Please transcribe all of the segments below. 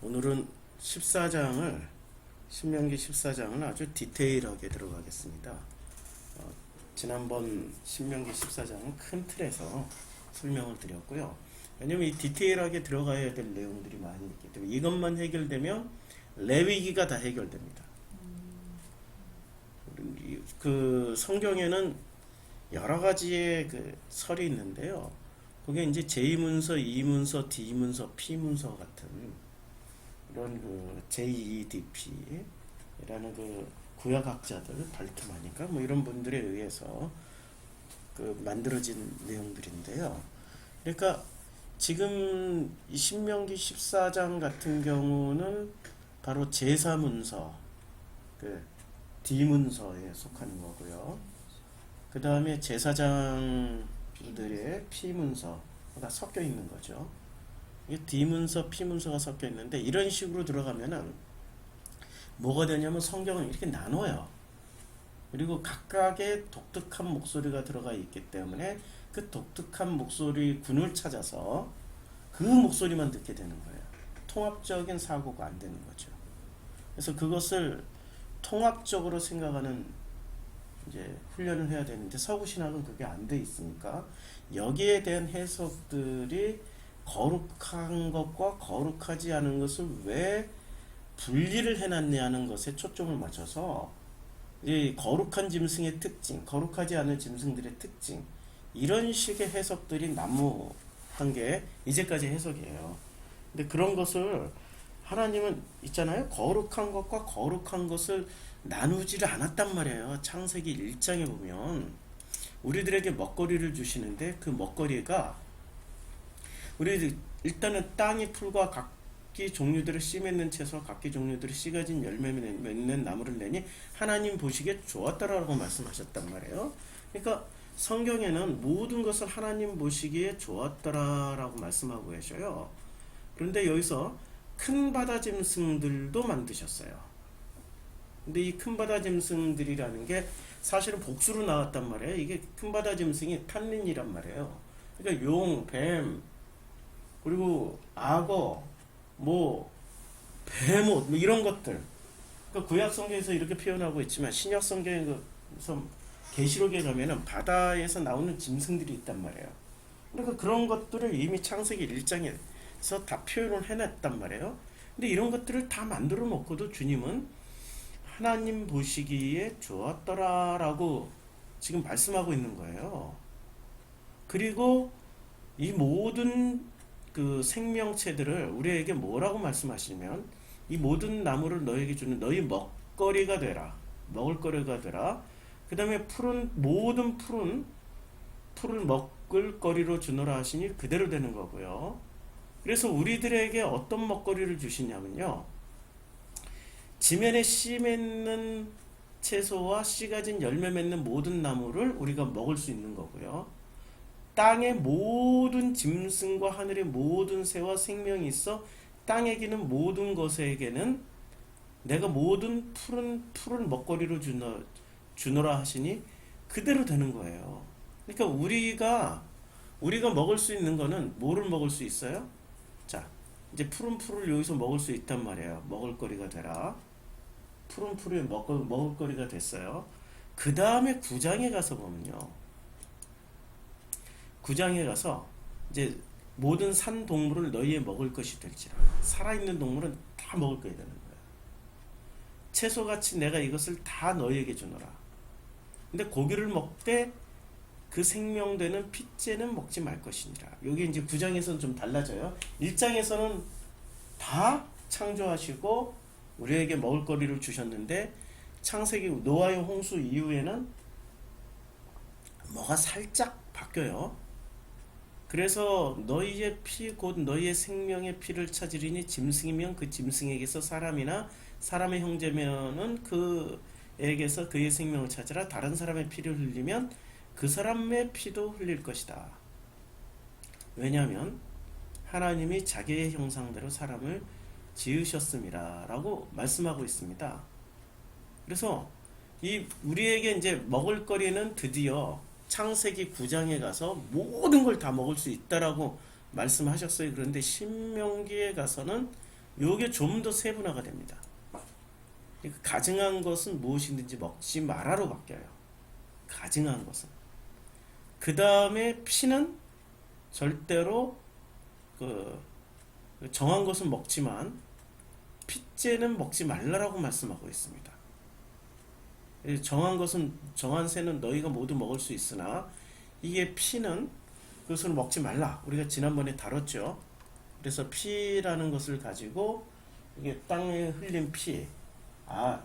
오늘은 14장을 신명기 14장을 아주 디테일하게 들어가겠습니다. 지난번 신명기 14장은 큰 틀에서 설명을 드렸고요. 왜냐면 이 디테일하게 들어가야 될 내용들이 많이 있기 때문에 이것만 해결되면 레위기가 다 해결됩니다. 그 성경에는 여러 가지의 그 설이 있는데요. 그게 이제 제2문서, 2문서, D문서, P문서 같은 이런 그 JEDP라는 그 구약학자들 발트마니까 뭐 이런 분들에 의해서 그 만들어진 내용들인데요. 그러니까 지금 이 신명기 14장 같은 경우는 바로 제사문서, 그 D문서에 속하는 거고요. 그 다음에 제사장들의 P문서가 섞여 있는 거죠. 이게 D문서, P문서가 섞여 있는데 이런 식으로 들어가면은 뭐가 되냐면 성경을 이렇게 나눠요. 그리고 각각의 독특한 목소리가 들어가 있기 때문에 그 독특한 목소리 군을 찾아서 그 목소리만 듣게 되는 거예요. 통합적인 사고가 안 되는 거죠. 그래서 그것을 통합적으로 생각하는 이제 훈련을 해야 되는데 서구신학은 그게 안 돼 있으니까 여기에 대한 해석들이 거룩한 것과 거룩하지 않은 것을 왜 분리를 해놨냐는 것에 초점을 맞춰서 이 거룩한 짐승의 특징, 거룩하지 않은 짐승들의 특징, 이런 식의 해석들이 난무한 게 이제까지 해석이에요. 근데 그런 것을 하나님은 있잖아요. 거룩한 것과 거룩한 것을 나누지를 않았단 말이에요. 창세기 1장에 보면 우리들에게 먹거리를 주시는데 그 먹거리가 우리 일단은 땅의 풀과 각기 종류들을 씨 맺는 채소와 각기 종류들을 씨 가진 열매 맺는 나무를 내니 하나님 보시기에 좋았다라고 말씀하셨단 말이에요. 그러니까 성경에는 모든 것을 하나님 보시기에 좋았더라라고 말씀하고 계셔요. 그런데 여기서 큰 바다 짐승들도 만드셨어요. 근데 이 큰 바다 짐승들이라는 게 사실은 복수로 나왔단 말이에요. 이게 큰 바다 짐승이 탄린이란 말이에요. 그러니까 용, 뱀, 그리고 악어, 뭐 베못, 뭐 이런 것들. 그러니까 구약 성경에서 이렇게 표현하고 있지만 신약 성경에서 계시록에 가면은 바다에서 나오는 짐승들이 있단 말이에요. 그러니까 그런 것들을 이미 창세기 1장에서 다 표현을 해놨단 말이에요. 근데 이런 것들을 다 만들어 놓고도 주님은 하나님 보시기에 좋았더라라고 지금 말씀하고 있는 거예요. 그리고 이 모든 그 생명체들을 우리에게 뭐라고 말씀하시면 이 모든 나무를 너에게 주는 너희 먹거리가 되라. 먹을거리가 되라. 그 다음에 모든 풀을 먹을 거리로 주노라 하시니 그대로 되는 거고요. 그래서 우리들에게 어떤 먹거리를 주시냐면요. 지면에 씨 맺는 채소와 씨 가진 열매 맺는 모든 나무를 우리가 먹을 수 있는 거고요. 땅의 모든 짐승과 하늘의 모든 새와 생명이 있어 땅에 기는 모든 것에게는 내가 모든 풀을 먹거리로 주노라 하시니 그대로 되는 거예요. 그러니까 우리가 먹을 수 있는 거는 뭐를 먹을 수 있어요? 자, 이제 푸른 풀을 여기서 먹을 수 있단 말이에요. 먹을거리가 되라. 푸른 풀이 먹을거리가 됐어요. 그 다음에 9장에 가서 보면요. 9장에 가서 이제 모든 산 동물을 너희의 먹을 것이 될지라. 살아있는 동물은 다 먹을 것이 되는 거예요. 채소같이 내가 이것을 다 너희에게 주노라. 근데 고기를 먹되 그 생명되는 핏째는 먹지 말 것이니라. 여기 이제 9장에서는 좀 달라져요. 1장에서는 다 창조하시고 우리에게 먹을 거리를 주셨는데 창세기 노아의 홍수 이후에는 뭐가 살짝 바뀌어요. 그래서 너희의 피 곧 너희의 생명의 피를 찾으리니 짐승이면 그 짐승에게서 사람이나 사람의 형제면은 그에게서 그의 생명을 찾으라. 다른 사람의 피를 흘리면 그 사람의 피도 흘릴 것이다. 왜냐하면 하나님이 자기의 형상대로 사람을 지으셨음이라 라고 말씀하고 있습니다. 그래서 우리에게 이제 먹을 거리는 드디어 창세기 9장에 가서 모든 걸 다 먹을 수 있다라고 말씀하셨어요. 그런데 신명기에 가서는 요게 좀 더 세분화가 됩니다. 그러니까 가증한 것은 무엇이든지 먹지 마라로 바뀌어요. 가증한 것은. 그 다음에 피는 절대로 그 정한 것은 먹지만 핏째는 먹지 말라라고 말씀하고 있습니다. 정한 것은 정한 새는 너희가 모두 먹을 수 있으나 이게 피는 그것을 먹지 말라. 우리가 지난번에 다뤘죠. 그래서 피라는 것을 가지고 이게 땅에 흘린 피,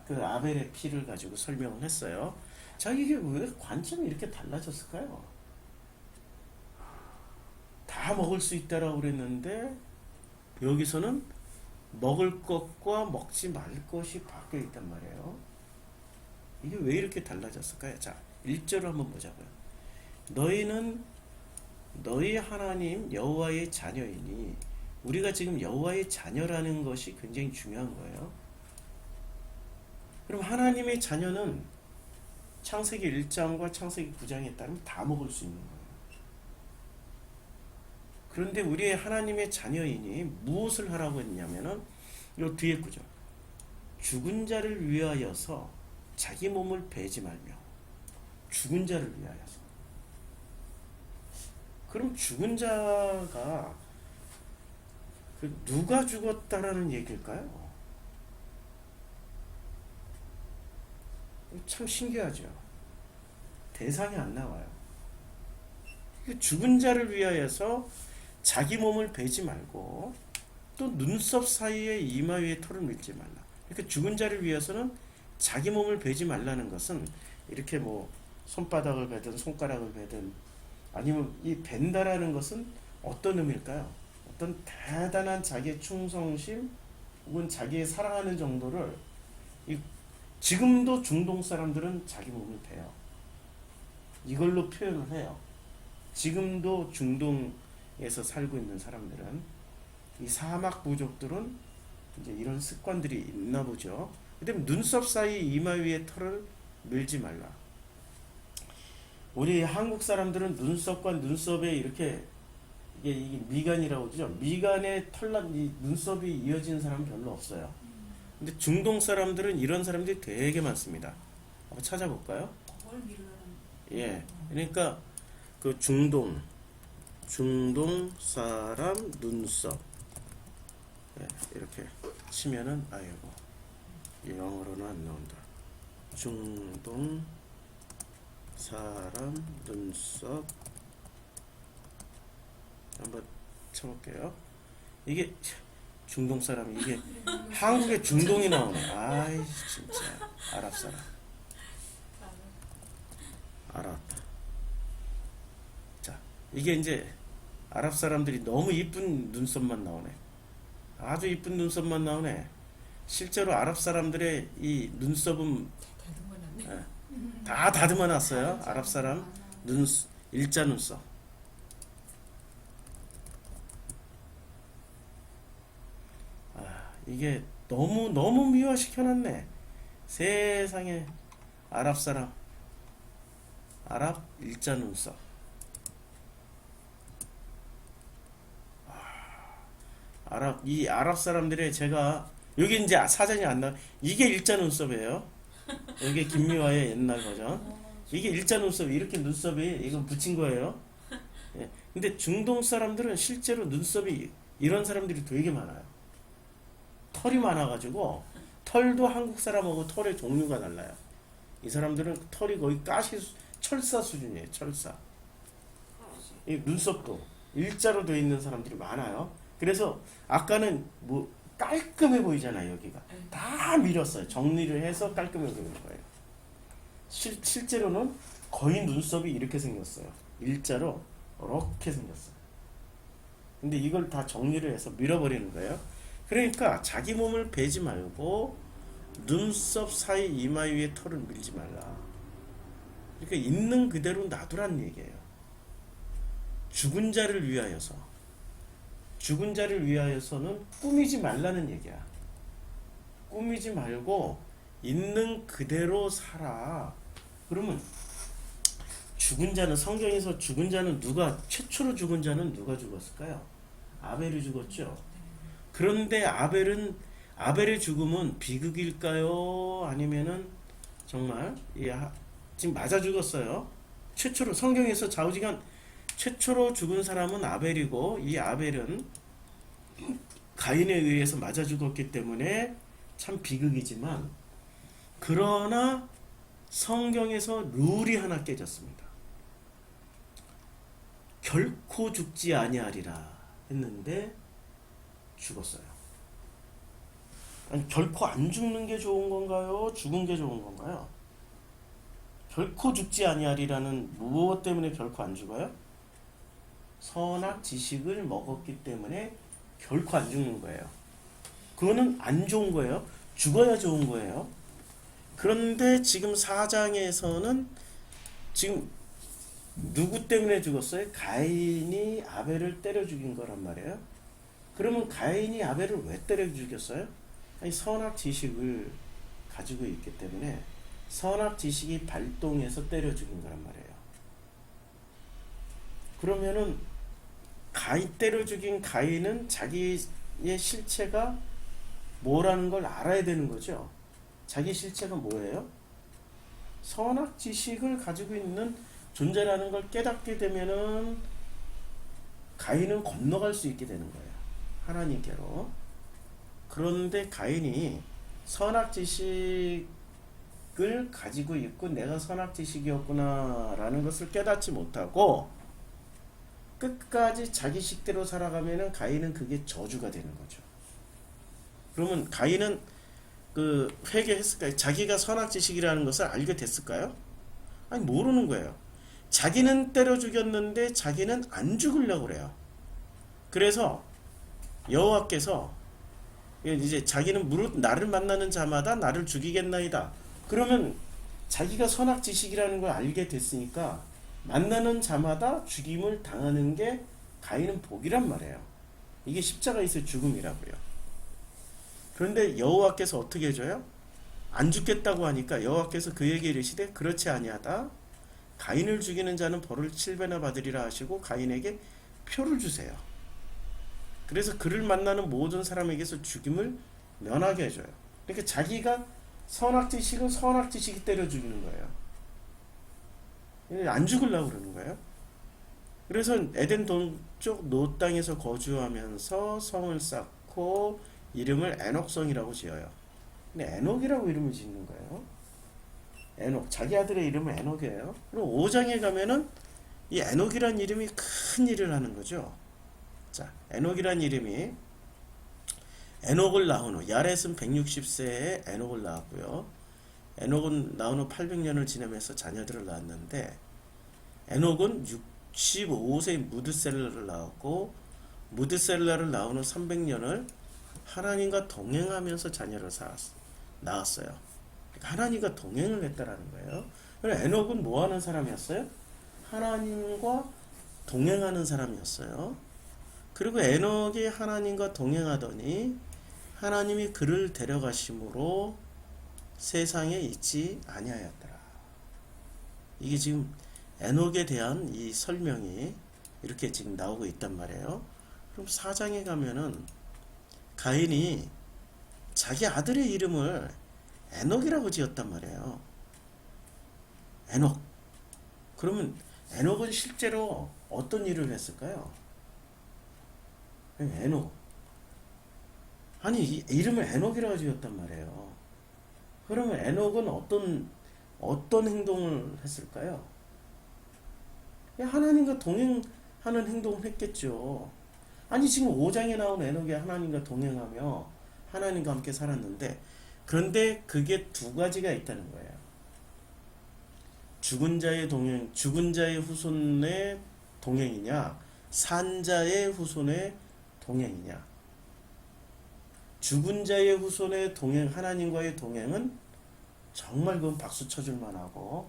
그 아벨의 피를 가지고 설명을 했어요. 자, 이게 왜 관점이 이렇게 달라졌을까요? 다 먹을 수 있다라고 그랬는데 여기서는 먹을 것과 먹지 말 것이 바뀌어 있단 말이에요. 이게 왜 이렇게 달라졌을까요? 자, 1절을 한번 보자고요. 너희는 너희 하나님 여호와의 자녀이니, 우리가 지금 여호와의 자녀라는 것이 굉장히 중요한 거예요. 그럼 하나님의 자녀는 창세기 1장과 창세기 9장에 따르면 다 먹을 수 있는 거예요. 그런데 우리의 하나님의 자녀이니 무엇을 하라고 했냐면은 요 뒤에 구절. 죽은 자를 위하여서 자기 몸을 베지 말며. 죽은 자를 위하여서. 그럼 죽은 자가 누가 죽었다라는 얘기일까요? 참 신기하죠. 대상이 안 나와요. 죽은 자를 위하여서 자기 몸을 베지 말고 또 눈썹 사이에 이마 위에 털을 밀지 말라. 그러니까 죽은 자를 위해서는 자기 몸을 베지 말라는 것은 이렇게 뭐 손바닥을 베든 손가락을 베든, 아니면 이 벤다라는 것은 어떤 의미일까요? 어떤 대단한 자기의 충성심 혹은 자기의 사랑하는 정도를, 지금도 중동 사람들은 자기 몸을 베요. 이걸로 표현을 해요. 지금도 중동에서 살고 있는 사람들은, 이 사막 부족들은 이제 이런 습관들이 있나 보죠. 그다음에 눈썹 사이 이마 위에 털을 밀지 말라. 우리 한국 사람들은 눈썹과 눈썹에 이렇게 이게 미간이라고 그러죠. 미간에 이 눈썹이 이어지는 사람은 별로 없어요. 근데 중동 사람들은 이런 사람들이 되게 많습니다. 한번 찾아볼까요? 예. 그러니까 그 중동 사람 눈썹, 예, 이렇게 치면은 아이고 영어로는 안 나온다. 중동 사람 눈썹 한번 쳐볼게요. 이게 중동 사람이, 이게 한국에 중동이 나오네. 아이 진짜 아랍 사람. 아랍. 자, 이게 이제 아랍 사람들이 너무 이쁜 눈썹만 나오네. 아주 이쁜 눈썹만 나오네. 실제로 아랍 사람들의 이 눈썹은 다 다듬어 놨어요. 아랍 사람 일자 눈썹. 이게 너무 미화시켜놨네. 세상에. 아랍 사람, 아랍 일자 눈썹. 이 아랍 사람들의, 제가 여기 이제 사전이 안 나. 이게 일자 눈썹이에요. 여기 김미화의 옛날 버전. 이게 일자 눈썹, 이렇게 눈썹이 이건 붙인 거예요. 예. 근데 중동 사람들은 실제로 눈썹이, 이런 사람들이 되게 많아요. 털이 많아가지고, 털도 한국 사람하고 털의 종류가 달라요. 이 사람들은 털이 거의 철사 수준이에요. 철사. 이 눈썹도 일자로 되어 있는 사람들이 많아요. 그래서 아까는 뭐 깔끔해 보이잖아요. 여기가 다 밀었어요. 정리를 해서 깔끔해 보이는 거예요. 실제로는 거의 눈썹이 이렇게 생겼어요. 일자로 이렇게 생겼어요. 근데 이걸 다 정리를 해서 밀어버리는 거예요. 그러니까 자기 몸을 베지 말고 눈썹 사이 이마 위에 털을 밀지 말라. 그러니까 있는 그대로 놔두란 얘기예요. 죽은 자를 위하여서. 죽은 자를 위하여서는 꾸미지 말라는 얘기야. 꾸미지 말고 있는 그대로 살아. 그러면 죽은 자는, 성경에서 죽은 자는 최초로 죽은 자는 누가 죽었을까요? 아벨이 죽었죠. 그런데 아벨의 죽음은 비극일까요? 아니면은 정말 지금 맞아 죽었어요. 최초로 성경에서 좌우지간 최초로 죽은 사람은 아벨이고, 이 아벨은 가인에 의해서 맞아 죽었기 때문에 참 비극이지만, 그러나 성경에서 룰이 하나 깨졌습니다. 결코 죽지 아니하리라 했는데 죽었어요. 아니, 결코 안 죽는 게 좋은 건가요? 죽은 게 좋은 건가요? 결코 죽지 아니하리라는 무엇 때문에 결코 안 죽어요? 선악 지식을 먹었기 때문에 결코 안 죽는 거예요. 그거는 안 좋은 거예요. 죽어야 좋은 거예요. 그런데 지금 4장에서는 지금 누구 때문에 죽었어요? 가인이 아벨을 때려 죽인 거란 말이에요. 그러면 가인이 아벨을 왜 때려 죽였어요? 아니, 선악 지식을 가지고 있기 때문에 선악 지식이 발동해서 때려 죽인 거란 말이에요. 그러면은 때려 죽인 가인은 자기의 실체가 뭐라는 걸 알아야 되는 거죠. 자기 실체가 뭐예요? 선악 지식을 가지고 있는 존재라는 걸 깨닫게 되면은 가인은 건너갈 수 있게 되는 거예요. 하나님께로. 그런데 가인이 선악 지식을 가지고 있고 내가 선악 지식이었구나라는 것을 깨닫지 못하고 끝까지 자기 식대로 살아가면은 가인은 그게 저주가 되는 거죠. 그러면 가인은 회개했을까요? 자기가 선악 지식이라는 것을 알게 됐을까요? 아니, 모르는 거예요. 자기는 때려 죽였는데 자기는 안 죽으려고 그래요. 그래서 여호와께서 이제 자기는 무릇 나를 만나는 자마다 나를 죽이겠나이다. 그러면 자기가 선악 지식이라는 걸 알게 됐으니까 만나는 자마다 죽임을 당하는 게 가인은 복이란 말이에요. 이게 십자가에서 죽음이라고요. 그런데 여호와께서 어떻게 해줘요? 안 죽겠다고 하니까 여호와께서 그에게 이르시되 그렇지 아니하다. 가인을 죽이는 자는 벌을 7배나 받으리라 하시고 가인에게 표를 주세요. 그래서 그를 만나는 모든 사람에게서 죽임을 면하게 해줘요. 그러니까 자기가 선악지식은 선악지식이 때려 죽이는 거예요. 안 죽으려고 그러는 거예요. 그래서 에덴 동쪽 노 땅에서 거주하면서 성을 쌓고 이름을 에녹성이라고 지어요. 근데 에녹이라고 이름을 짓는 거예요. 에녹, 자기 아들의 이름은 에녹이에요. 그리고 5장에 가면은 이 에녹이란 이름이 큰 일을 하는 거죠. 자, 에녹이란 이름이 에녹을 낳은 후 야렛은 160세에 에녹을 낳았고요. 에녹은 낳은 후 800년을 지내면서 자녀들을 낳았는데 에녹은 65세에 무드셀라를 낳았고 무드셀라를 낳은 후 300년을 하나님과 동행하면서 자녀를 낳았어요. 그러니까 하나님과 동행을 했다라는 거예요. 그래서 에녹은 뭐 하는 사람이었어요? 하나님과 동행하는 사람이었어요. 그리고 에녹이 하나님과 동행하더니 하나님이 그를 데려가심으로 세상에 있지 아니하였더라. 이게 지금 에녹에 대한 이 설명이 이렇게 지금 나오고 있단 말이에요. 그럼 4장에 가면은 가인이 자기 아들의 이름을 에녹이라고 지었단 말이에요. 에녹. 그러면 에녹은 실제로 어떤 일을 했을까요? 에녹. 아니, 이름을 에녹이라고 지었단 말이에요. 그러면 에녹은 어떤 행동을 했을까요? 하나님과 동행하는 행동을 했겠죠. 아니, 지금 5장에 나온 에녹이 하나님과 동행하며 하나님과 함께 살았는데, 그런데 그게 두 가지가 있다는 거예요. 죽은 자의 동행, 죽은 자의 후손의 동행이냐, 산 자의 후손의 동행이냐. 죽은 자의 후손의 동행, 하나님과의 동행은 정말 그건 박수 쳐줄 만하고,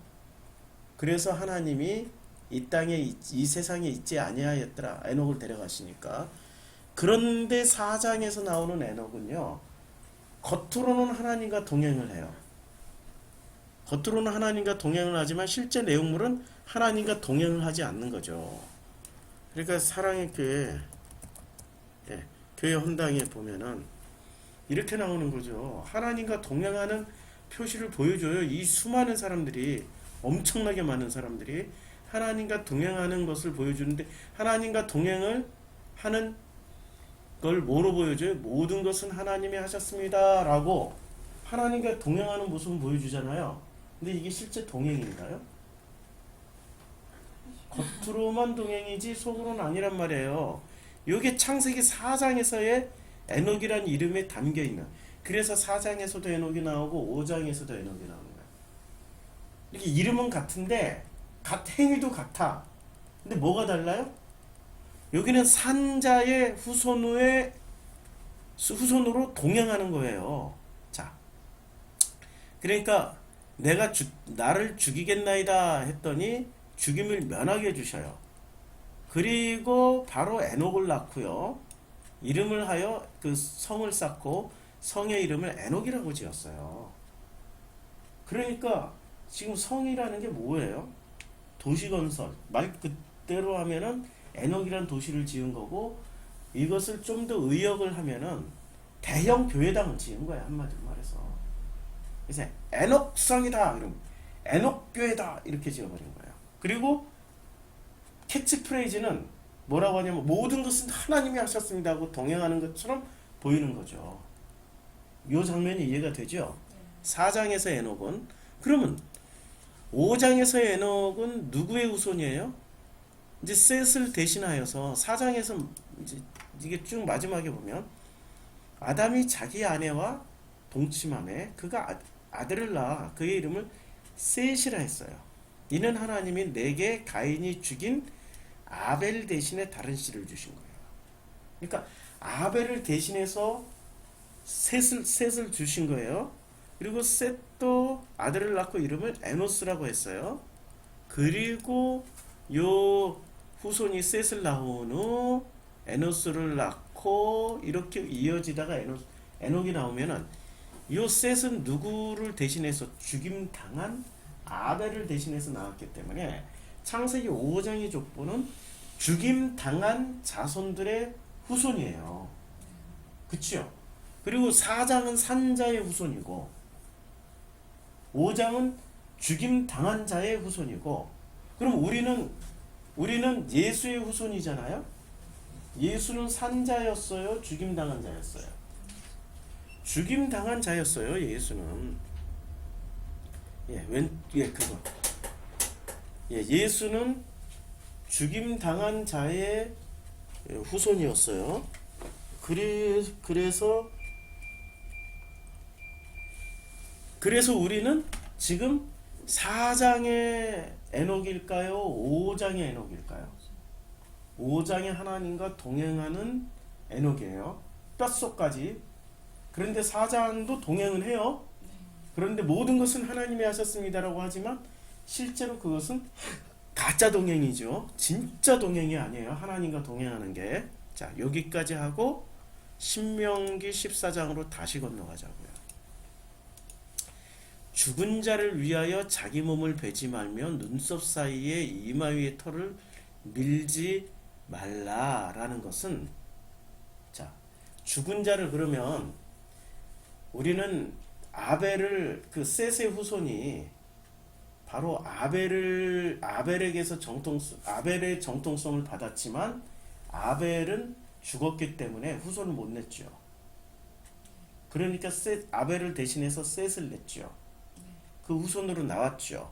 그래서 하나님이 이 땅에 이 세상에 있지 아니하였더라. 에녹을 데려가시니까. 그런데 4장에서 나오는 에녹은요, 겉으로는 하나님과 동행을 해요. 겉으로는 하나님과 동행을 하지만 실제 내용물은 하나님과 동행을 하지 않는 거죠. 그러니까 사랑의 교회 교회 헌당에 보면은 이렇게 나오는 거죠. 하나님과 동행하는 표시를 보여줘요. 이 수많은 사람들이, 엄청나게 많은 사람들이 하나님과 동행하는 것을 보여주는데, 하나님과 동행을 하는 걸 뭐로 보여줘요? 모든 것은 하나님이 하셨습니다 라고 하나님과 동행하는 모습을 보여주잖아요. 근데 이게 실제 동행인가요? 겉으로만 동행이지 속으로는 아니란 말이에요. 이게 창세기 4장에서의 에녹이란 이름에 담겨있는, 그래서 4장에서도 에녹이 나오고 5장에서도 에녹이 나오는 거예요. 이렇게 이름은 같은데 행위도 같아. 근데 뭐가 달라요? 여기는 산자의 후손으로 동행하는 거예요. 자, 그러니까 내가 나를 죽이겠나이다 했더니 죽임을 면하게 해주셔요. 그리고 바로 에녹을 낳고요. 이름을 하여 그 성을 쌓고 성의 이름을 에녹이라고 지었어요. 그러니까 지금 성이라는 게 뭐예요? 도시건설. 말 그대로 하면은 에녹이라는 도시를 지은 거고, 이것을 좀 더 의역을 하면은 대형 교회당을 지은 거야, 한마디로 말해서. 그래서 에녹성이다, 그럼 에녹교회다 이렇게 지어버린 거예요. 그리고 캐치프레이즈는 뭐라고 하냐면 모든 것은 하나님이 하셨습니다 하고 동행하는 것처럼 보이는 거죠. 이 장면이 이해가 되죠? 4장에서 에녹은, 그러면 5장에서 에녹은 누구의 후손이에요? 이제 셋을 대신하여서 4장에서 이제 이게 쭉 마지막에 보면 아담이 자기 아내와 동침함에 그가 아들을 낳아 그의 이름을 셋이라 했어요. 이는 하나님이 내게 가인이 죽인 아벨 대신에 다른 씨를 주신 거예요. 그러니까 아벨을 대신해서 셋을 주신 거예요. 그리고 셋도 아들을 낳고 이름을 에노스라고 했어요. 그리고 요 후손이 셋을 낳은 후 에노스를 낳고 이렇게 이어지다가 에녹이 나오면은 요 셋은 누구를 대신해서 죽임 당한 아벨을 대신해서 나왔기 때문에 창세기 5장의 족보는 죽임 당한 자손들의 후손이에요. 그치요? 그리고 4장은 산자의 후손이고 5장은 죽임 당한 자의 후손이고, 그럼 우리는 예수의 후손이잖아요. 예수는 산자였어요, 죽임 당한 자였어요? 죽임 당한 자였어요, 예수는. 그거. 예수는 죽임 당한 자의 후손이었어요. 그래서 우리는 지금 4장의 에녹일까요? 5장의 에녹일까요? 5장의 하나님과 동행하는 에녹이에요. 뼛속까지. 그런데 4장도 동행은 해요. 그런데 모든 것은 하나님이 하셨습니다라고 하지만 실제로 그것은 가짜 동행이죠. 진짜 동행이 아니에요. 하나님과 동행하는 게. 자, 여기까지 하고 신명기 14장으로 다시 건너가자고요. 죽은 자를 위하여 자기 몸을 베지 말며 눈썹 사이에 이마 위에 털을 밀지 말라라는 것은, 자, 죽은 자를, 그러면 우리는 아벨을, 그 셋의 후손이 바로 아벨에게서 아벨의 정통성을 받았지만 아벨은 죽었기 때문에 후손을 못 냈죠. 그러니까 아벨을 대신해서 셋을 냈죠. 그 후손으로 나왔죠.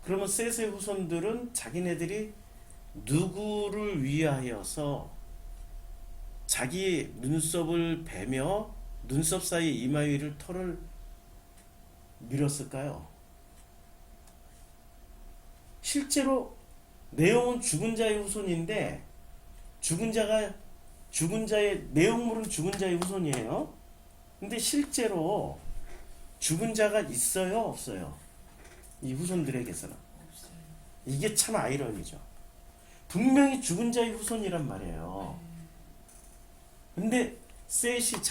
그러면 셋의 후손들은 자기네들이 누구를 위하여서 자기 눈썹을 베며 눈썹 사이 이마 위를 털을 밀었을까요? 실제로 내용은 죽은 자의 후손인데 죽은 자의 내용물은 죽은 자의 후손이에요. 근데 실제로 죽은 자가 있어요, 없어요? 이 후손들에게서는. 없어요. 이게 참 아이러니죠. 분명히 죽은 자의 후손이란 말이에요. 근데 셋이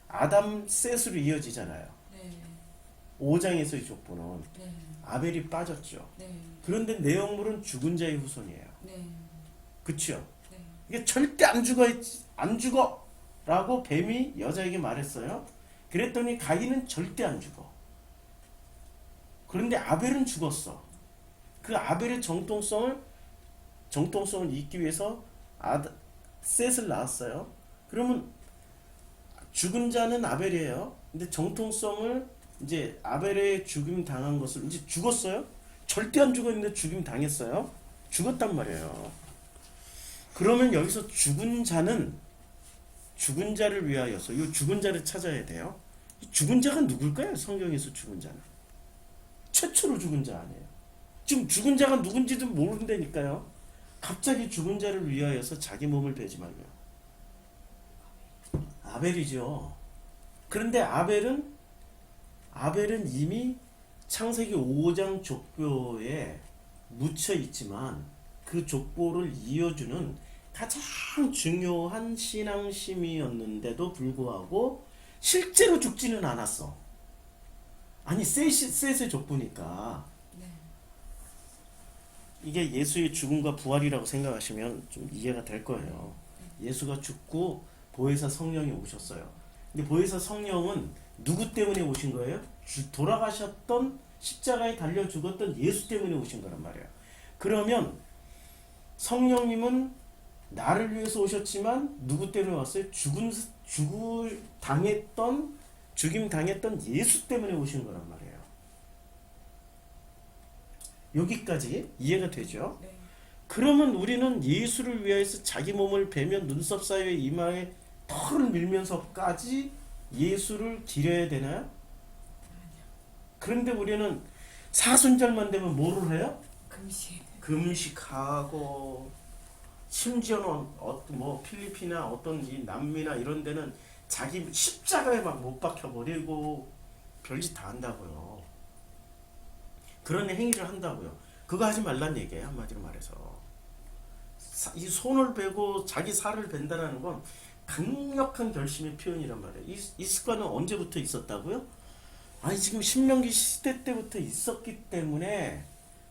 아담 셋으로 이어지잖아요. 네. 5장에서의 족보는 네. 아벨이 빠졌죠. 네. 그런데 내용물은 죽은 자의 후손이에요. 네. 그쵸? 네. 이게 절대 안 죽어라고 뱀이 여자에게 말했어요. 그랬더니 가인은 절대 안 죽어. 그런데 아벨은 죽었어. 그 아벨의 정통성을 잇기 위해서 셋을 낳았어요. 그러면 죽은 자는 아벨이에요. 근데 정통성을 이제 아벨의 죽임 당한 것을 이제 죽었어요. 절대 안 죽었는데 죽임 당했어요. 죽었단 말이에요. 그러면 여기서 죽은 자는 죽은 자를 위하여서 이 죽은 자를 찾아야 돼요. 이 죽은 자가 누굴까요? 성경에서 죽은 자는 최초로 죽은 자 아니에요. 지금 죽은 자가 누군지도 모른다니까요. 갑자기 죽은 자를 위하여서 자기 몸을 베지 말며 아벨이죠. 그런데 아벨은 이미 창세기 5장 족보에 묻혀 있지만 그 족보를 이어주는 가장 중요한 신앙심이었는데도 불구하고 실제로 죽지는 않았어. 아니 셋의 족보니까 네. 이게 예수의 죽음과 부활이라고 생각하시면 좀 이해가 될 거예요. 예수가 죽고 보혜사 성령이 오셨어요. 근데 보혜사 성령은 누구 때문에 오신 거예요? 돌아가셨던 십자가에 달려 죽었던 예수 때문에 오신 거란 말이에요. 그러면 성령님은 나를 위해서 오셨지만 누구 때문에 왔어요? 죽임 당했던 예수 때문에 오신 거란 말이에요. 여기까지 이해가 되죠? 네. 그러면 우리는 예수를 위하여서 자기 몸을 베며 눈썹 사이에 이마에 털을 밀면서까지 예수를 기려야 되나요? 그런데 우리는 사순절만 되면 뭐를 해요? 금식하고 심지어는 뭐 필리핀이나 어떤 이 남미나 이런 데는 자기 십자가에 막 못 박혀버리고 별짓 다 한다고요. 그런 행위를 한다고요. 그거 하지 말란 얘기예요. 한마디로 말해서 이 손을 베고 자기 살을 벤다라는 건 강력한 결심의 표현이란 말이에요. 이 습관은 언제부터 있었다고요? 아니 지금 신명기 시대 때부터 있었기 때문에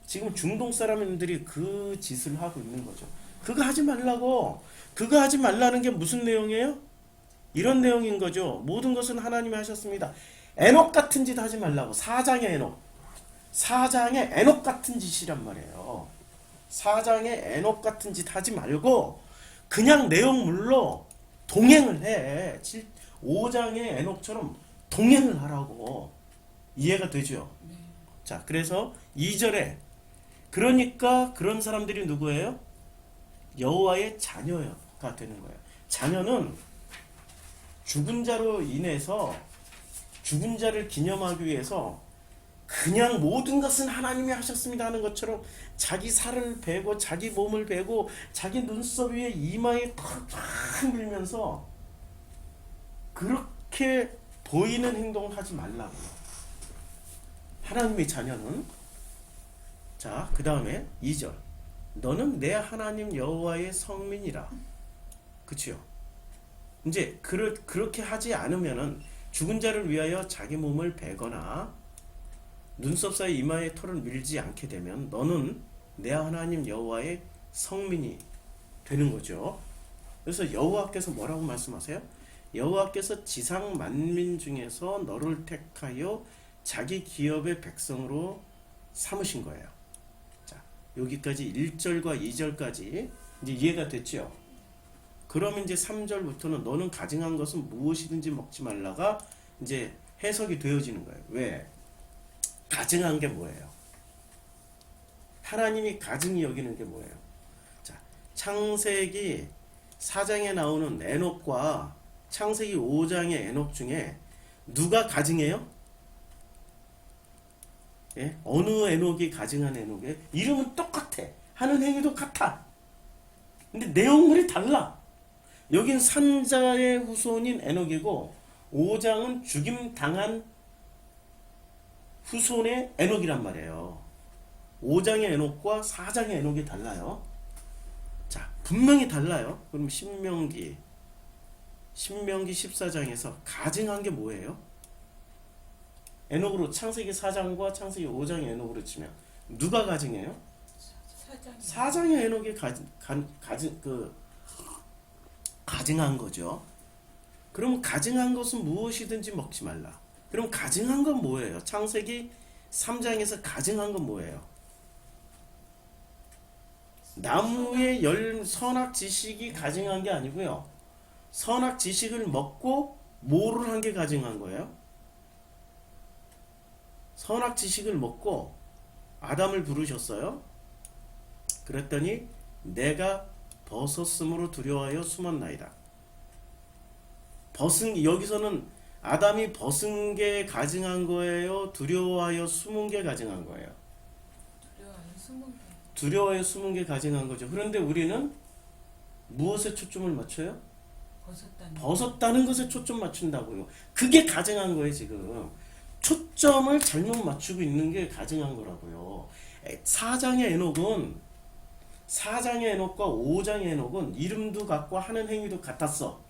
지금 중동 사람들이 그 짓을 하고 있는 거죠. 그거 하지 말라고. 그거 하지 말라는 게 무슨 내용이에요? 이런 내용인 거죠. 모든 것은 하나님이 하셨습니다. 에녹 같은 짓 하지 말라고. 사장의 에녹 같은 짓이란 말이에요. 사장의 에녹 같은 짓 하지 말고 그냥 내용물로 동행을 해. 5장의 에녹처럼 동행을 하라고. 이해가 되죠? 네. 자, 그래서 2절에 그러니까 그런 사람들이 누구예요? 여호와의 자녀가 되는 거예요. 자녀는 죽은 자로 인해서 죽은 자를 기념하기 위해서 그냥 모든 것은 하나님이 하셨습니다 하는 것처럼 자기 살을 베고 자기 몸을 베고 자기 눈썹 위에 이마에 탁 밀면서 그렇게 보이는 행동을 하지 말라고요. 하나님의 자녀는 자, 그 다음에 2절 너는 내 하나님 여호와의 성민이라. 그치요? 이제 그렇게 하지 않으면은 죽은 자를 위하여 자기 몸을 베거나 눈썹 사이 이마에 털을 밀지 않게 되면 너는 내 하나님 여호와의 성민이 되는 거죠. 그래서 여호와께서 뭐라고 말씀하세요? 여호와께서 지상 만민 중에서 너를 택하여 자기 기업의 백성으로 삼으신 거예요. 자, 여기까지 1절과 2절까지 이제 이해가 됐죠? 그러면 이제 3절부터는 너는 가증한 것은 무엇이든지 먹지 말라가 이제 해석이 되어지는 거예요. 왜? 가증한 게 뭐예요? 하나님이 가증히 여기는 게 뭐예요? 자, 창세기 4장에 나오는 에녹과 창세기 5장의 에녹 중에 누가 가증해요? 예? 어느 에녹이 가증한 에녹이에요? 이름은 똑같아. 하는 행위도 같아. 근데 내용물이 달라. 여긴 산자의 후손인 에녹이고 5장은 죽임 당한 후손의 에녹이란 말이에요. 5장의 에녹과 4장의 에녹이 달라요. 자, 분명히 달라요. 그럼 신명기 14장에서 가증한 게 뭐예요? 에녹으로 창세기 4장과 창세기 5장의 에녹으로 치면 누가 가증해요? 4장의 에녹이 가증한 거죠. 그럼 가증한 것은 무엇이든지 먹지 말라. 그럼 가증한 건 뭐예요? 창세기 3장에서 가증한 건 뭐예요? 나무의 선악 지식이 가증한 게 아니고요. 선악 지식을 먹고 뭐를 한 게 가증한 거예요? 선악 지식을 먹고 아담을 부르셨어요. 그랬더니 내가 벗었으므로 두려워하여 숨었나이다. 여기서는 아담이 벗은 게 가증한 거예요? 두려워하여 숨은 게 가증한 거예요? 두려워하여 숨은 게 가증한 거죠. 그런데 우리는 무엇에 초점을 맞춰요? 벗었다는 것에 초점 맞춘다고요. 그게 가증한 거예요, 지금. 초점을 잘못 맞추고 있는 게 가증한 거라고요. 4장의 에녹과 5장의 에녹은 이름도 같고 하는 행위도 같았어.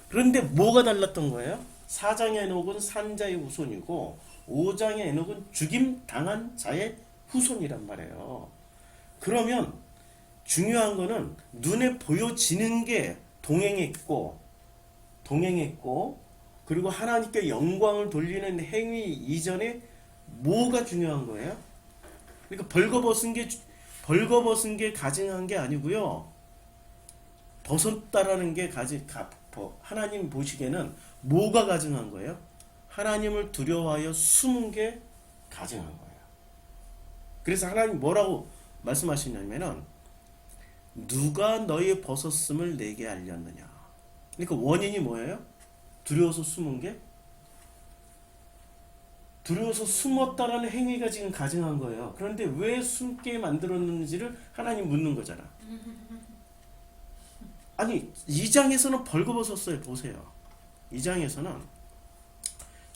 그런데 뭐가 달랐던 거예요? 4장의 에녹은 산자의 후손이고 5장의 에녹은 죽임 당한 자의 후손이란 말이에요. 그러면 중요한 거는 눈에 보여지는 게 동행했고 그리고 하나님께 영광을 돌리는 행위 이전에 뭐가 중요한 거예요? 그러니까 벌거벗은 게 가증한 게 아니고요. 벗었다라는 게 하나님 보시기에는 뭐가 가증한 거예요? 하나님을 두려워하여 숨은 게 가증한 거예요. 그래서 하나님 뭐라고 말씀하시냐면은 누가 너의 벗었음을 내게 알렸느냐. 그러니까 원인이 뭐예요? 두려워서 숨은 게? 두려워서 숨었다라는 행위가 지금 가증한 거예요. 그런데 왜 숨게 만들었는지를 하나님 묻는 거잖아. 아니 2장에서는 벌거벗었어요. 보세요. 2장에서는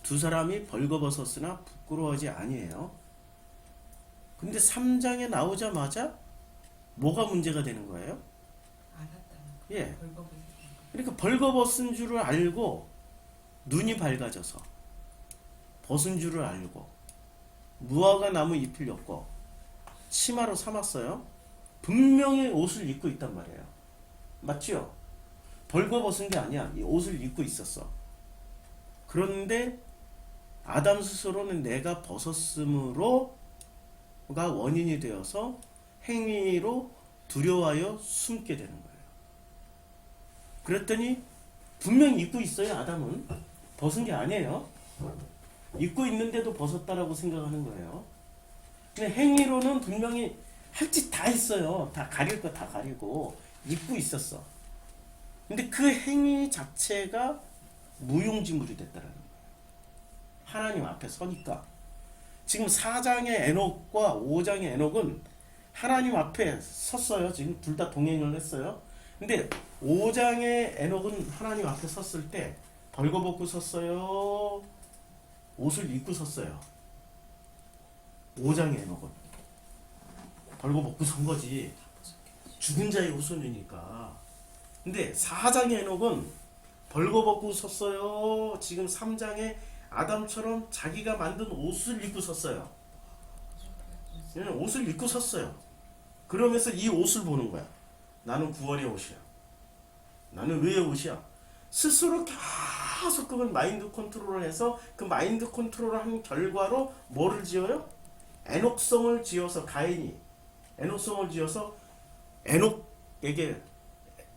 두 사람이 벌거벗었으나 부끄러워하지 아니에요. 근데 3장에 나오자마자 뭐가 문제가 되는 거예요? 예. 그러니까 벌거벗은 줄을 알고 눈이 밝아져서 벗은 줄을 알고 무화과 나무 잎을 엮고 치마로 삼았어요. 분명히 옷을 입고 있단 말이에요. 맞죠? 벌거벗은 게 아니야. 이 옷을 입고 있었어. 그런데 아담 스스로는 내가 벗었으므로가 원인이 되어서 행위로 두려워하여 숨게 되는 거예요. 그랬더니 분명히 입고 있어요. 아담은 벗은 게 아니에요. 입고 있는데도 벗었다라고 생각하는 거예요. 근데 행위로는 분명히 할 짓 다 했어요. 다 가릴 거 다 가리고 입고 있었어. 근데 그 행위 자체가 무용지물이 됐다라는 거예요. 하나님 앞에 서니까. 지금 4장의 에녹과 5장의 에녹은 하나님 앞에 섰어요. 지금 둘 다 동행을 했어요. 근데 5장의 에녹은 하나님 앞에 섰을 때 벌거벗고 섰어요? 옷을 입고 섰어요? 5장의 에녹은 벌거벗고 선 거지. 죽은 자의 후손이니까. 근데 4장의 에녹은 벌거벗고 섰어요? 지금 3장의 아담처럼 자기가 만든 옷을 입고 섰어요. 옷을 입고 섰어요. 그러면서 이 옷을 보는 거야. 나는 구원의 옷이야. 나는 의의 옷이야. 스스로 계속 그걸 마인드 컨트롤을 해서 그 마인드 컨트롤을 한 결과로 뭐를 지어요? 에녹성을 지어서 가인이 에녹성을 지어서 에녹에게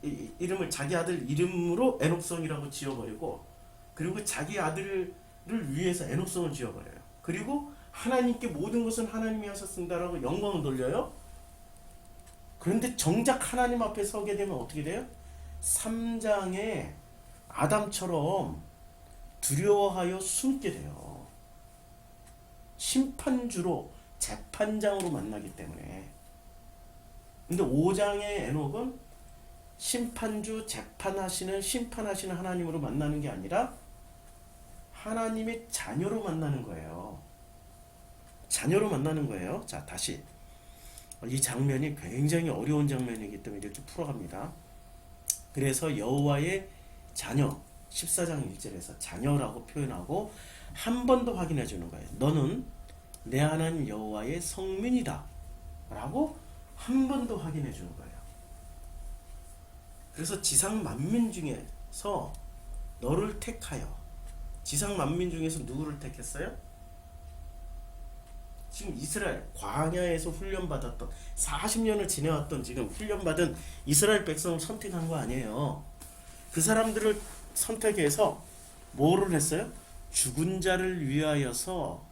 이름을 자기 아들 이름으로 에녹성이라고 지어버리고 그리고 자기 아들을 위해서 에녹성을 지어버려요. 그리고 하나님께 모든 것은 하나님이 하셨습니다라고 영광을 돌려요. 그런데 정작 하나님 앞에 서게 되면 어떻게 돼요? 3장에 아담처럼 두려워하여 숨게 돼요. 심판주로 재판장으로 만나기 때문에. 근데 5장의 에녹은 심판주 심판하시는 하나님으로 만나는 게 아니라 하나님의 자녀로 만나는 거예요. 자녀로 만나는 거예요. 자, 다시. 이 장면이 굉장히 어려운 장면이기 때문에 이렇게 풀어갑니다. 그래서 여호와의 자녀 14장 1절에서 자녀라고 표현하고 한 번 더 확인해 주는 거예요. 너는 내 하나님 여호와의 성민이다 라고 한 번 더 확인해 주는 거예요. 그래서 지상 만민 중에서 너를 택하여. 지상 만민 중에서 누구를 택했어요? 지금 이스라엘 광야에서 훈련받았던 40년을 지내왔던 지금 훈련받은 이스라엘 백성을 선택한 거 아니에요. 그 사람들을 선택해서 뭐를 했어요? 죽은 자를 위하여서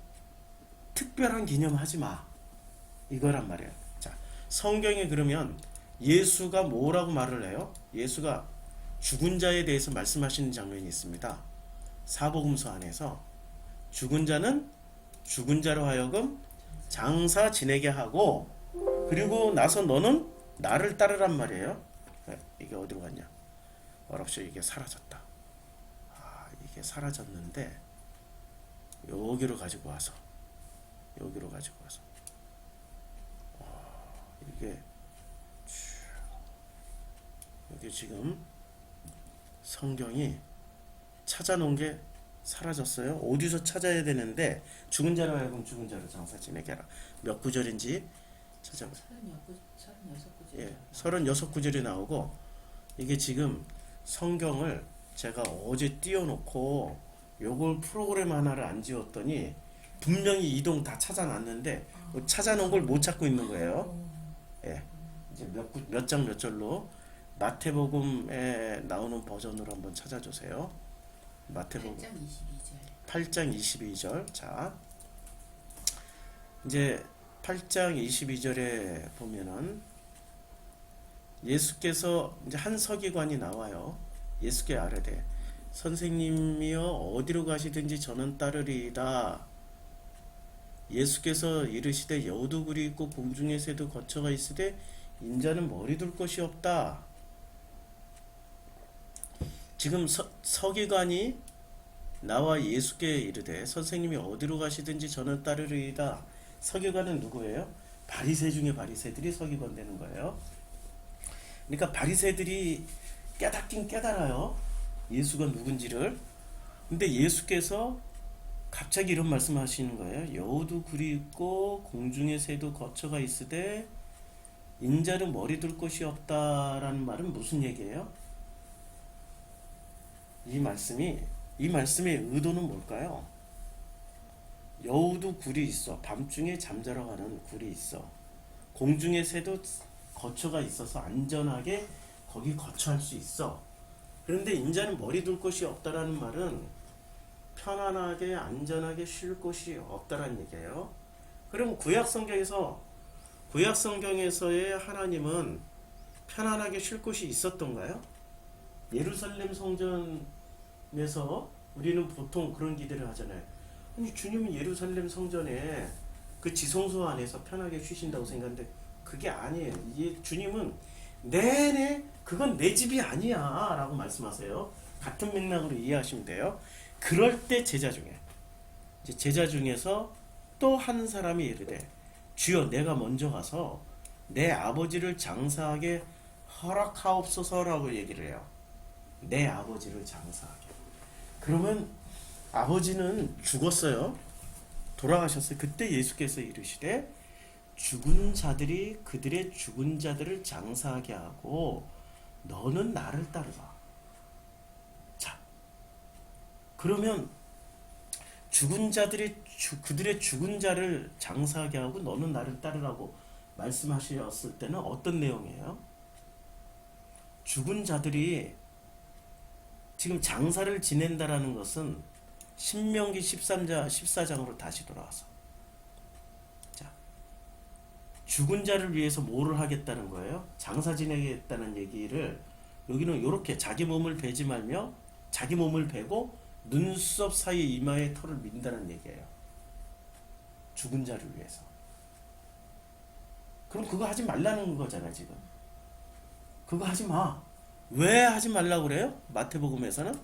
특별한 기념하지 마. 이거란 말이에요. 자, 성경에 그러면 예수가 뭐라고 말을 해요? 예수가 죽은 자에 대해서 말씀하시는 장면이 있습니다. 사복음서 안에서 죽은 자는 죽은 자로 하여금 장사 지내게 하고, 그리고 나서 너는 나를 따르란 말이에요. 이게 어디로 갔냐? 어랍쇼 이게 사라졌다. 이게 사라졌는데 여기로 가지고 와서 이게 여기 지금 성경이 찾아놓은 게 사라졌어요. 어디서 찾아야 되는데 죽은 자로 하여금 죽은 자로 장사 지내게 하라. 몇 구절인지 찾아보세요. 36구절. 예, 36구절이 나오고, 이게 지금 성경을 제가 어제 띄워놓고 요걸 프로그램 하나를 안 지웠더니 분명히 이동 다 찾아놨는데 찾아놓은 걸 못 찾고 있는 거예요. 예, 이제 몇 장 몇 절로 마태복음에 나오는 버전으로 한번 찾아주세요. 마태복음 8장 22절. 자, 이제 8장 22절에 보면은 예수께서 이제 한 서기관이 나와요. 예수께 아뢰되 선생님이여 어디로 가시든지 저는 따르리이다. 예수께서 이르시되 여우도 굴이 있고 공중의 새도 거처가 있으되 인자는 머리 둘 것이 없다. 지금 서기관이 나와 예수께 이르되 선생님이 어디로 가시든지 저는 따르리이다. 서기관은 누구예요? 바리새 중에 바리새들이 서기관 되는 거예요. 그러니까 바리새들이 깨닫긴 깨달아요. 예수가 누군지를. 근데 예수께서 갑자기 이런 말씀하시는 거예요. 여우도 굴이 있고 공중의 새도 거처가 있으되 인자는 머리 둘 곳이 없다라는 말은 무슨 얘기예요? 이 말씀의 의도는 뭘까요? 여우도 굴이 있어. 밤중에 잠자러 가는 굴이 있어. 공중의 새도 거처가 있어서 안전하게 거기 거처할 수 있어. 그런데 인자는 머리 둘 곳이 없다라는 말은 편안하게 안전하게 쉴 곳이 없다라는 얘기예요. 그럼 구약 성경에서의 하나님은 편안하게 쉴 곳이 있었던가요? 예루살렘 성전에서 우리는 보통 그런 기대를 하잖아요. 아니 주님은 예루살렘 성전에 그 지성소 안에서 편하게 쉬신다고 생각하는데 그게 아니에요. 주님은 내내 그건 내 집이 아니야 라고 말씀하세요. 같은 맥락으로 이해하시면 돼요. 그럴 때 제자 중에서 또 한 사람이 이르되 주여 내가 먼저 가서 내 아버지를 장사하게 허락하옵소서라고 얘기를 해요. 내 아버지를 장사하게. 그러면 아버지는 죽었어요. 돌아가셨어요. 그때 예수께서 이르시되 죽은 자들이 그들의 죽은 자들을 장사하게 하고 너는 나를 따르라. 자, 그러면 죽은 자들이 그들의 죽은 자를 장사하게 하고 너는 나를 따르라고 말씀하셨을 때는 어떤 내용이에요? 죽은 자들이 지금 장사를 지낸다라는 것은 신명기 14장으로 다시 돌아와서 자, 죽은 자를 위해서 뭐를 하겠다는 거예요? 장사 지내겠다는 얘기를 여기는 이렇게 자기 몸을 베지 말며 자기 몸을 베고 눈썹 사이 이마에 털을 민다는 얘기예요. 죽은 자를 위해서. 그럼 그거 하지 말라는 거잖아 지금. 그거 하지 마. 왜 하지 말라고 그래요? 마태복음에서는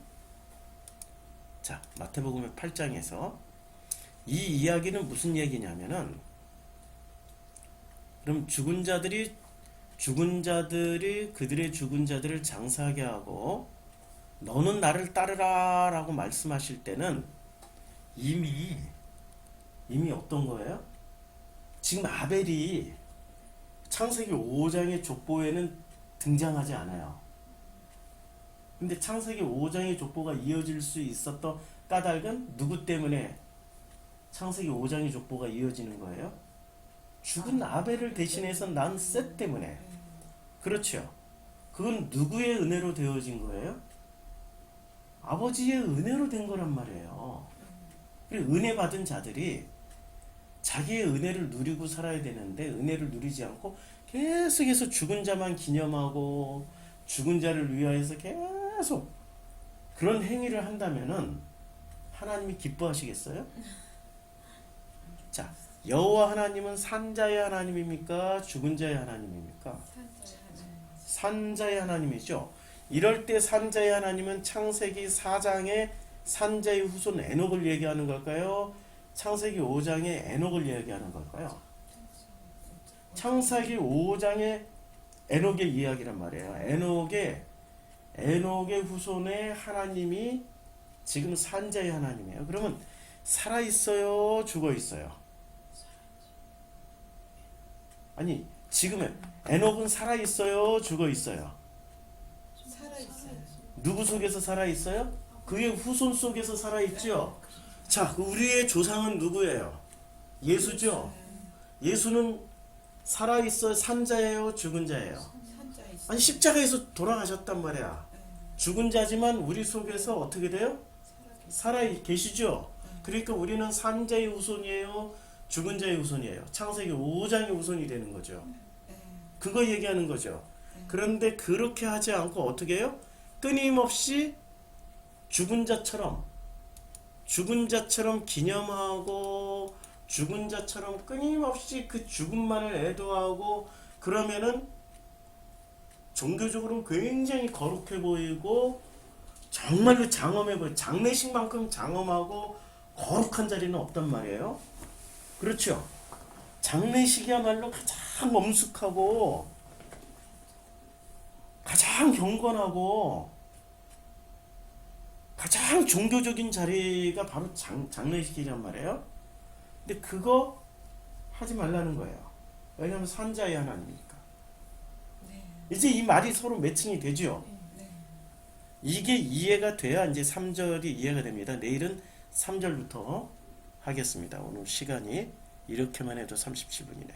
자, 마태복음의 8장에서 이 이야기는 무슨 얘기냐면은 그럼 죽은 자들이 그들의 죽은 자들을 장사하게 하고 너는 나를 따르라 라고 말씀하실 때는 이미 어떤 거예요? 지금 아벨이 창세기 5장의 족보에는 등장하지 않아요. 근데 창세기 5장의 족보가 이어질 수 있었던 까닭은 누구 때문에 창세기 5장의 족보가 이어지는 거예요? 죽은 아벨을 대신해서 난 셋 때문에. 그렇죠. 그건 누구의 은혜로 되어진 거예요? 아버지의 은혜로 된 거란 말이에요. 그리고 은혜 받은 자들이 자기의 은혜를 누리고 살아야 되는데 은혜를 누리지 않고 계속해서 죽은 자만 기념하고 죽은 자를 위하여서 계속 그런 행위를 한다면은 하나님이 기뻐하시겠어요? 자, 여호와 하나님은 산자의 하나님입니까? 죽은 자의 하나님입니까? 산자의 하나님이죠. 이럴 때 산자의 하나님은 창세기 4장의 산자의 후손 에녹을 얘기하는 걸까요? 창세기 5장의 에녹을 얘기하는 걸까요? 창세기 5장의 에녹의 이야기란 말이에요. 에녹의 후손의 하나님이 지금 산자의 하나님이에요. 그러면 살아 있어요, 죽어 있어요? 아니, 지금 에녹은 살아 있어요, 죽어 있어요? 살아있어요. 누구 속에서 살아 있어요? 그의 후손 속에서 살아 있죠. 자, 우리의 조상은 누구예요? 예수죠. 예수는 살아 있어요, 산자예요, 죽은 자예요? 산자있어요. 아니, 십자가에서 돌아가셨단 말이야. 죽은 자지만 우리 속에서 어떻게 돼요? 살아 계시죠. 그러니까 우리는 산자의 후손이에요, 죽은 자의 후손이에요. 창세기 5장의 후손이 되는 거죠. 그거 얘기하는 거죠. 그런데 그렇게 하지 않고 어떻게 해요? 끊임없이 죽은 자처럼 기념하고 죽은 자처럼 끊임없이 그 죽음만을 애도하고 그러면은 종교적으로는 굉장히 거룩해 보이고 정말로 장엄해 보여. 장례식만큼 장엄하고 거룩한 자리는 없단 말이에요. 그렇죠? 장례식이야말로 가장 엄숙하고 가장 경건하고 가장 종교적인 자리가 바로 장례식이란 말이에요. 근데 그거 하지 말라는 거예요. 왜냐하면 산자의 하나님이니까. 이제 이 말이 서로 매칭이 되죠. 이게 이해가 돼야 이제 3절이 이해가 됩니다. 내일은 3절부터 하겠습니다. 오늘 시간이 이렇게만 해도 37분이네.